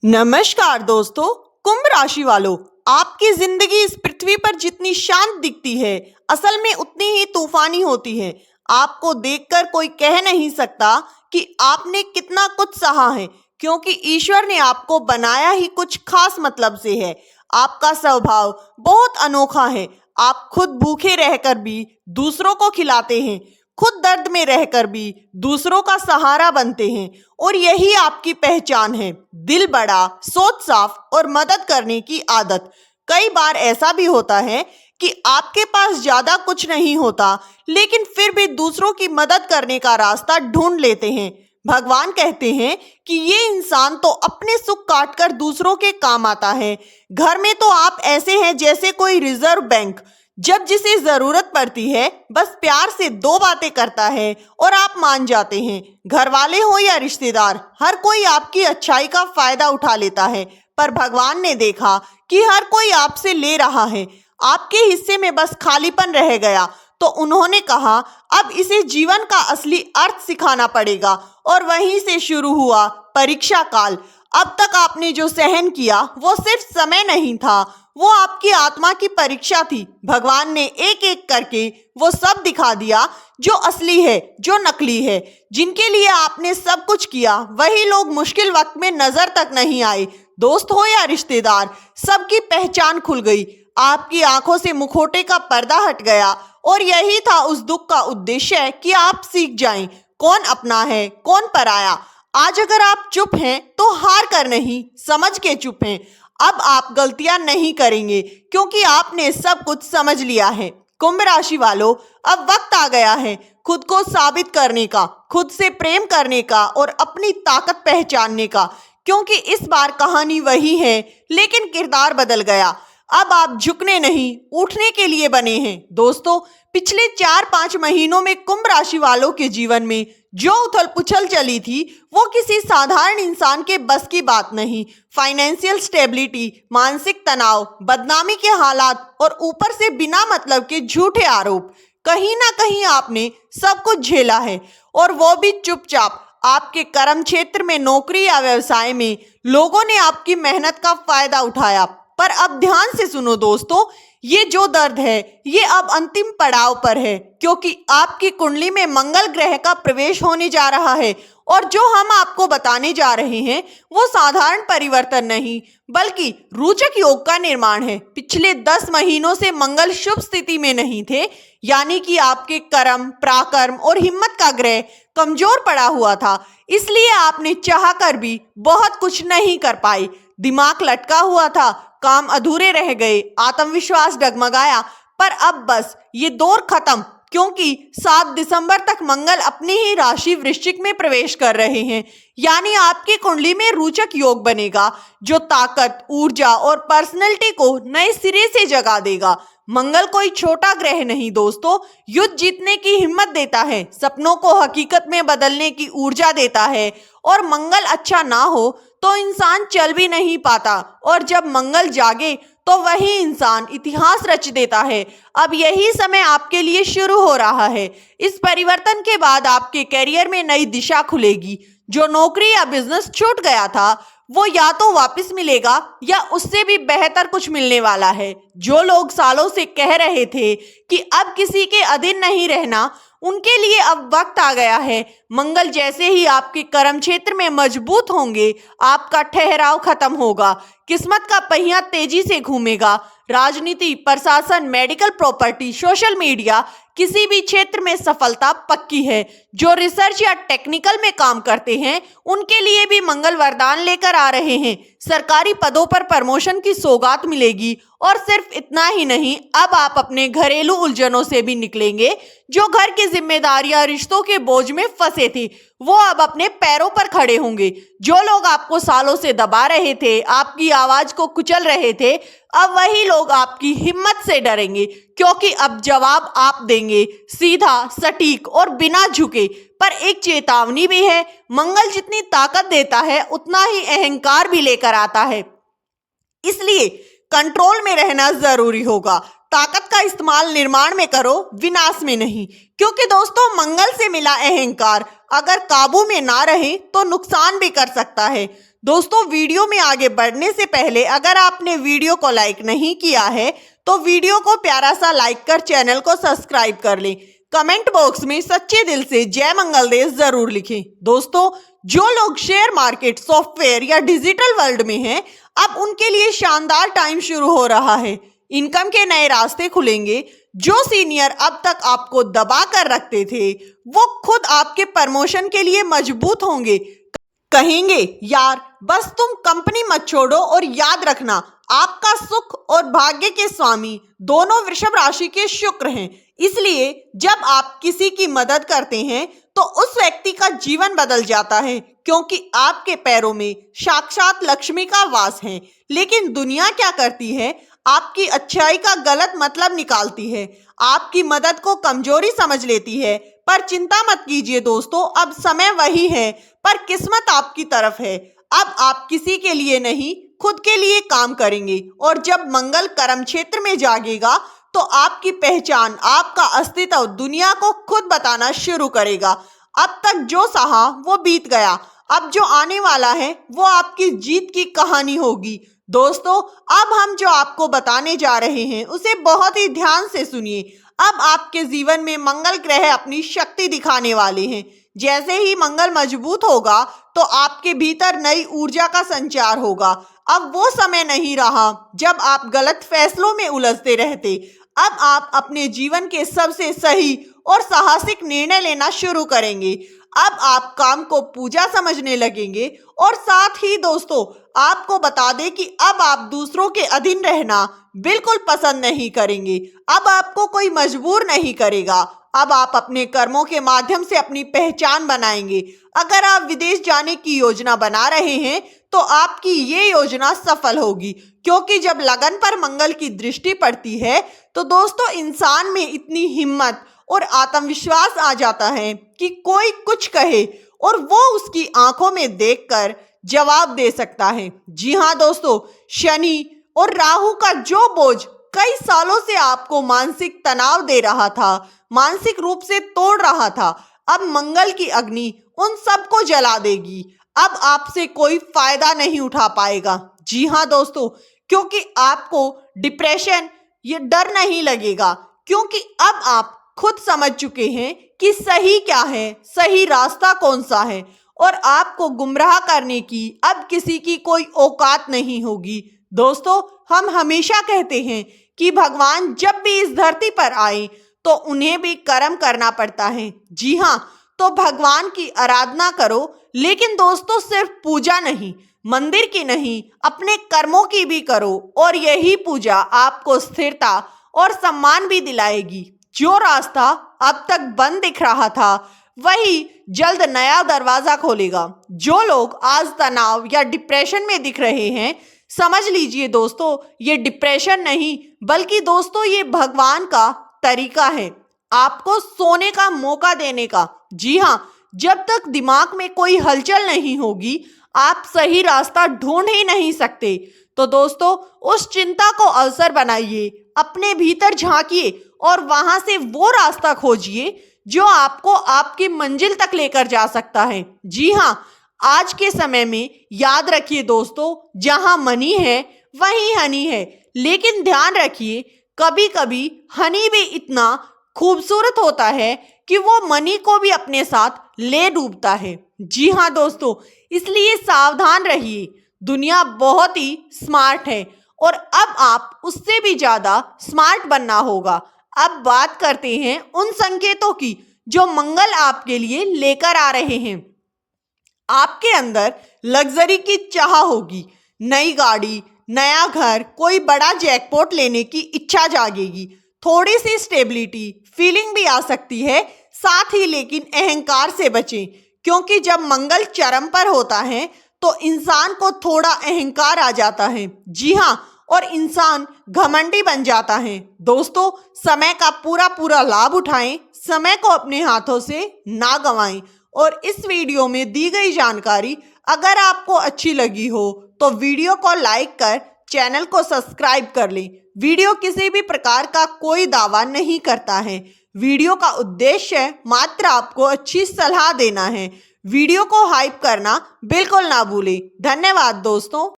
नमस्कार दोस्तों। कुंभ राशि वालों, आपकी जिंदगी इस पृथ्वी पर जितनी शांत दिखती है, असल में उतनी ही तूफानी होती है। आपको देखकर कोई कह नहीं सकता कि आपने कितना कुछ सहा है, क्योंकि ईश्वर ने आपको बनाया ही कुछ खास मतलब से है। आपका स्वभाव बहुत अनोखा है। आप खुद भूखे रहकर भी दूसरों को खिलाते हैं, खुद दर्द में रहकर भी दूसरों का सहारा बनते हैं, और यही आपकी पहचान है। दिल बड़ा, सोच साफ और मदद करने की आदत। कई बार ऐसा भी होता है कि आपके पास ज्यादा कुछ नहीं होता, लेकिन फिर भी दूसरों की मदद करने का रास्ता ढूंढ लेते हैं। भगवान कहते हैं कि ये इंसान तो अपने सुख काट कर दूसरों के काम आता है। घर में तो आप ऐसे हैं जैसे कोई रिजर्व बैंक, जब जिसे जरूरत पड़ती है बस प्यार से दो बातें करता है और आप मान जाते हैं। घर वाले हो या रिश्तेदार, हर कोई आपकी अच्छाई का फायदा उठा लेता है, पर भगवान ने देखा कि हर कोई आपसे ले रहा है। आपके हिस्से में बस खालीपन रह गया, तो उन्होंने कहा अब इसे जीवन का असली अर्थ सिखाना पड़ेगा, और वहीं से शुरू हुआ परीक्षा काल। अब तक आपने जो सहन किया वो सिर्फ समय नहीं था, वो आपकी आत्मा की परीक्षा थी। भगवान ने एक एक करके वो सब दिखा दिया, जो असली है, जो नकली है। जिनके लिए आपने सब कुछ किया, वही लोग मुश्किल वक्त में नजर तक नहीं आए। दोस्त हो या रिश्तेदार, सबकी पहचान खुल गई। आपकी आंखों से मुखौटे का पर्दा हट गया, और यही था उस दुख का उद्देश्य कि आप सीख जाएं कौन अपना है, कौन पराया। आज अगर आप चुप हैं तो हार कर नहीं, समझ के चुप हैं। अब आप गलतियां नहीं करेंगे, क्योंकि आपने सब कुछ समझ लिया है। कुंभ राशि वालों, अब वक्त आ गया है खुद को साबित करने का, खुद से प्रेम करने का और अपनी ताकत पहचानने का, क्योंकि इस बार कहानी वही है, लेकिन किरदार बदल गया। अब आप झुकने नहीं, उठने के लिए बने हैं। दोस्तों, पिछले 4-5 महीनों में कुंभ राशि वालों के जीवन में जो उथल पुथल चली थी, वो किसी साधारण इंसान के बस की बात नहीं। फाइनेंशियल स्टेबिलिटी, मानसिक तनाव, बदनामी के हालात और ऊपर से बिना मतलब के झूठे आरोप। कहीं ना कहीं आपने सब कुछ झेला है, और वो भी चुपचाप। आपके कर्म क्षेत्र में, नौकरी या व्यवसाय में लोगों ने आपकी मेहनत का फायदा उठाया। पर अब ध्यान से सुनो दोस्तों, ये जो दर्द है ये अब अंतिम पड़ाव पर है, क्योंकि आपकी कुंडली में मंगल ग्रह का प्रवेश होने जा रहा है। और जो हम आपको बताने जा रहे हैं वो साधारण परिवर्तन नहीं, बल्कि रोचक योग का निर्माण है। पिछले 10 महीनों से मंगल शुभ स्थिति में नहीं थे, यानी कि आपके कर्म, पराक्रम और हिम्मत का ग्रह कमजोर पड़ा हुआ था। इसलिए आपने चाह कर भी बहुत कुछ नहीं कर पाए। दिमाग लटका हुआ था, काम अधूरे रह गए, आत्मविश्वास डगमगाया। पर अब बस ये दौर खत्म, क्योंकि 7 दिसंबर तक मंगल अपनी ही राशि वृश्चिक में प्रवेश कर रहे हैं। यानी आपकी कुंडली में रोचक योग बनेगा, जो ताकत, ऊर्जा और पर्सनैलिटी को नए सिरे से जगा देगा। मंगल कोई छोटा ग्रह नहीं दोस्तों, युद्ध जीतने की हिम्मत देता है, सपनों को हकीकत में बदलने की ऊर्जा देता है। और मंगल अच्छा ना हो तो इंसान चल भी नहीं पाता, और जब मंगल जागे तो वही इंसान इतिहास रच देता है। अब यही समय आपके लिए शुरू हो रहा है। इस परिवर्तन के बाद आपके करियर में नई दिशा खुलेगी। जो नौकरी या बिजनेस छूट गया था वो या तो वापस मिलेगा, या उससे भी बेहतर कुछ मिलने वाला है। जो लोग सालों से कह रहे थे कि अब किसी के अधीन नहीं रहना, उनके लिए अब वक्त आ गया है। मंगल जैसे ही आपके कर्म क्षेत्र में मजबूत होंगे, आपका ठहराव खत्म होगा, किस्मत का पहिया तेजी से घूमेगा। राजनीति, प्रशासन, मेडिकल, प्रॉपर्टी, सोशल मीडिया, किसी भी क्षेत्र में सफलता पक्की है। जो रिसर्च या टेक्निकल में काम करते हैं, उनके लिए भी मंगल वरदान लेकर आ रहे हैं। सरकारी पदों पर प्रमोशन की सौगात मिलेगी। और सिर्फ इतना ही नहीं, अब आप अपने घरेलू उलझनों से भी निकलेंगे। जो घर की जिम्मेदारियां, रिश्तों के बोझ में फंसे थे, वो अब अपने पैरों पर खड़े होंगे। जो लोग आपको सालों से दबा रहे थे, आपकी आवाज को कुचल रहे थे, अब वही लोग आपकी हिम्मत से डरेंगे, क्योंकि अब जवाब आप देंगे, सीधा, सटीक और बिना झुके। पर एक चेतावनी भी है, मंगल जितनी ताकत देता है उतना ही अहंकार भी लेकर आता है। इसलिए कंट्रोल में रहना जरूरी होगा। ताकत का इस्तेमाल निर्माण में करो, विनाश में नहीं। क्योंकि दोस्तों, मंगल से मिला अहंकार अगर काबू में ना रहे तो नुकसान भी कर सकता है। दोस्तों वीडियो में आगे बढ़ने से पहले अगर आपने वीडियो को लाइक नहीं किया है तो वीडियो को प्यारा सा लाइक कर चैनल को सब्सक्राइब कर लें। कमेंट बॉक्स में सच्चे दिल से जय मंगल देश जरूर लिखें। दोस्तों जो लोग शेयर मार्केट, सॉफ्टवेयर या डिजिटल वर्ल्ड में हैं, अब उनके लिए शानदार टाइम शुरू हो रहा है। इनकम के नए रास्ते खुलेंगे। जो सीनियर अब तक आपको दबा कर रखते थे वो खुद आपके प्रमोशन के लिए मजबूत होंगे। कहेंगे यार बस तुम कंपनी मत छोड़ो। और याद रखना आपका सुख और भाग्य के स्वामी दोनों वृषभ राशि के शुक्र हैं। इसलिए जब आप किसी की मदद करते हैं तो उस व्यक्ति का जीवन बदल जाता है, क्योंकि आपके पैरों में साक्षात लक्ष्मी का वास है। लेकिन दुनिया क्या करती है, आपकी अच्छाई का गलत मतलब निकालती है, आपकी मदद को कमजोरी समझ लेती है। पर चिंता मत कीजिए दोस्तों, अब समय वही है पर किस्मत आपकी तरफ है। अब आप किसी के लिए नहीं खुद के लिए काम करेंगे और जब मंगल कर्म क्षेत्र में जागेगा तो आपकी पहचान, आपका अस्तित्व दुनिया को खुद बताना शुरू करेगा। अब तक जो सहा वो बीत गया, अब जो आने वाला है वो आपकी जीत की कहानी होगी। दोस्तों अब हम जो आपको बताने जा रहे हैं उसे बहुत ही ध्यान से सुनिए। अब आपके जीवन में मंगल ग्रह अपनी शक्ति दिखाने वाले हैं। जैसे ही मंगल मजबूत होगा तो आपके भीतर नई ऊर्जा का संचार होगा। अब वो समय नहीं रहा जब आप गलत फैसलों में उलझते रहते। अब आप अपने जीवन के सबसे सही और साहसिक निर्णय लेना शुरू करेंगे। अब आप काम को पूजा समझने लगेंगे। और साथ ही दोस्तों आपको बता दें कि अब आप दूसरों के अधीन रहना बिल्कुल पसंद नहीं करेंगे। अब आपको कोई मजबूर नहीं करेगा। अब आप अपने कर्मों के माध्यम से अपनी पहचान बनाएंगे। अगर आप विदेश जाने की योजना बना रहे हैं तो आपकी ये योजना सफल होगी, क्योंकि जब लगन पर मंगल की दृष्टि पड़ती है तो दोस्तों इंसान में इतनी हिम्मत और आत्मविश्वास आ जाता है कि कोई कुछ कहे और वो उसकी आंखों में देखकर जवाब दे सकता है। जी हाँ दोस्तों, शनि और राहु का जो बोझ कई सालों से आपको मानसिक तनाव दे रहा था, मानसिक रूप से तोड़ रहा था, अब मंगल की अग्नि उन सबको जला देगी। अब आपसे कोई फायदा नहीं उठा पाएगा। जी हाँ दोस्तों, क्योंकि आपको डिप्रेशन, ये डर नहीं लगेगा, क्योंकि अब आप खुद समझ चुके हैं कि सही क्या है, सही रास्ता कौन सा है, और आपको गुमराह करने की अब किसी की कोई औकात नहीं होगी। दोस्तों हम हमेशा कहते हैं कि भगवान जब भी इस धरती पर आए तो उन्हें भी कर्म करना पड़ता है। जी हाँ, तो भगवान की आराधना करो, लेकिन दोस्तों सिर्फ पूजा नहीं, मंदिर की नहीं, अपने कर्मों की भी करो। और यही पूजा आपको स्थिरता और सम्मान भी दिलाएगी। जो रास्ता अब तक बंद दिख रहा था वही जल्द नया दरवाजा खोलेगा। जो लोग आज तनाव या डिप्रेशन में दिख रहे हैं, समझ लीजिए दोस्तों ये डिप्रेशन नहीं बल्कि दोस्तों ये भगवान का तरीका है आपको सोने का मौका देने का। जी हाँ, जब तक दिमाग में कोई हलचल नहीं होगी आप सही रास्ता ढूंढ ही नहीं सकते। तो दोस्तों उस चिंता को अवसर बनाइए, अपने भीतर झांकिए और वहां से वो रास्ता खोजिए जो आपको आपकी मंजिल तक लेकर जा सकता है। जी हाँ, आज के समय में याद रखिए दोस्तों, जहां मनी है वहीं हनी है। लेकिन ध्यान रखिए कभी कभी हनी भी इतना खूबसूरत होता है कि वो मनी को भी अपने साथ ले डूबता है। जी हाँ दोस्तों, इसलिए सावधान रहिए। दुनिया बहुत ही स्मार्ट है और अब आप उससे भी ज्यादा स्मार्ट बनना होगा। अब बात करते हैं उन संकेतों की जो मंगल आपके लिए लेकर आ रहे हैं। आपके अंदर लग्जरी की चाह होगी, नई गाड़ी, नया घर, कोई बड़ा जैकपॉट लेने की इच्छा जागेगी, थोड़ी सी स्टेबिलिटी फीलिंग भी आ सकती है साथ ही। लेकिन अहंकार से बचें, क्योंकि जब मंगल चरम पर होता है तो इंसान को थोड़ा अहंकार आ जाता है। जी हाँ, और इंसान घमंडी बन जाता है। दोस्तों समय का पूरा लाभ उठाएं, समय को अपने हाथों से ना गंवाएं। और इस वीडियो में दी गई जानकारी अगर आपको अच्छी लगी हो तो वीडियो को लाइक कर चैनल को सब्सक्राइब कर लें। वीडियो किसी भी प्रकार का कोई दावा नहीं करता है। वीडियो का उद्देश्य मात्र आपको अच्छी सलाह देना है। वीडियो को हाइप करना बिल्कुल ना भूलें। धन्यवाद दोस्तों।